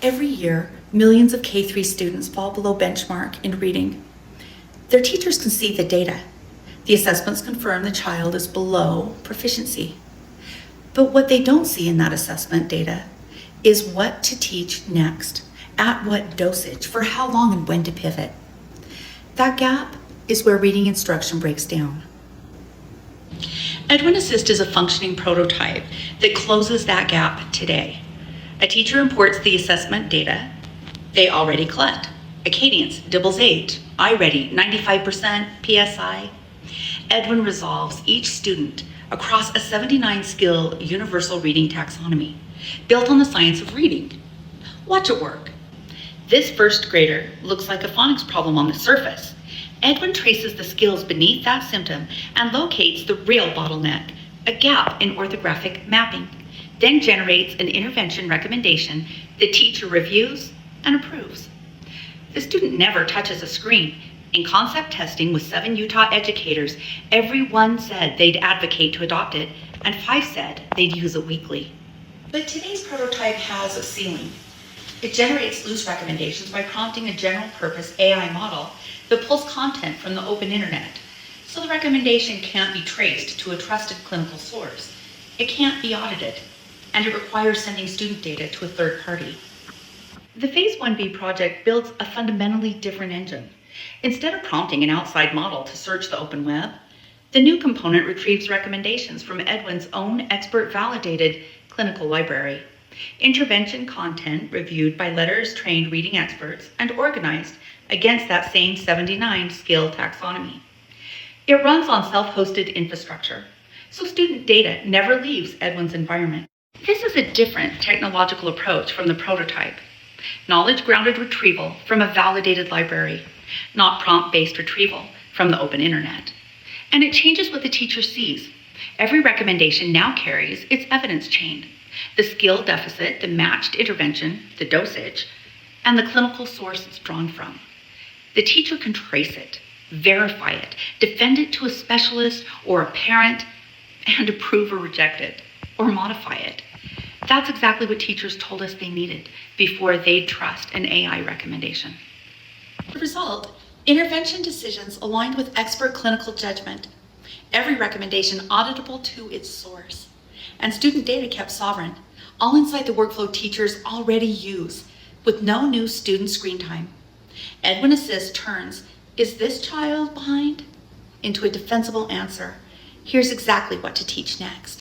Every year, millions of K-3 students fall below benchmark in reading. Their teachers can see the data. The assessments confirm the child is below proficiency. But what they don't see in that assessment data is what to teach next, at what dosage, for how long, and when to pivot. That gap is where reading instruction breaks down. EdWinn Assist is a functioning prototype that closes that gap today. A teacher imports the assessment data they already collect. Acadience, Dibbles 8, iReady, 95%, PSI. EdWinn resolves each student across a 79-skill universal reading taxonomy built on the science of reading. Watch it work. This first grader looks like a phonics problem on the surface. EdWinn traces the skills beneath that symptom and locates the real bottleneck, a gap in orthographic mapping, then generates an intervention recommendation the teacher reviews and approves. The student never touches a screen. In concept testing with 7 Utah educators, every one said they'd advocate to adopt it, and 5 said they'd use it weekly. But today's prototype has a ceiling. It generates loose recommendations by prompting a general purpose AI model that pulls content from the open internet. So the recommendation can't be traced to a trusted clinical source. It can't be audited, and it requires sending student data to a third party. The Phase 1B project builds a fundamentally different engine. Instead of prompting an outside model to search the open web, the new component retrieves recommendations from EdWinn's own expert-validated clinical library. Intervention content reviewed by letters-trained reading experts and organized against that same 79-skill taxonomy. It runs on self-hosted infrastructure, so student data never leaves EdWinn's environment. This is a different technological approach from the prototype. Knowledge-grounded retrieval from a validated library, not prompt-based retrieval from the open internet. And it changes what the teacher sees. Every recommendation now carries its evidence chain, the skill deficit, the matched intervention, the dosage, and the clinical source it's drawn from. The teacher can trace it, verify it, defend it to a specialist or a parent, and approve or reject it, or modify it. That's exactly what teachers told us they needed before they'd trust an AI recommendation. The result, intervention decisions aligned with expert clinical judgment, every recommendation auditable to its source, and student data kept sovereign, all inside the workflow teachers already use, with no new student screen time. EdWinn Assist turns, "Is this child behind?" into a defensible answer. Here's exactly what to teach next.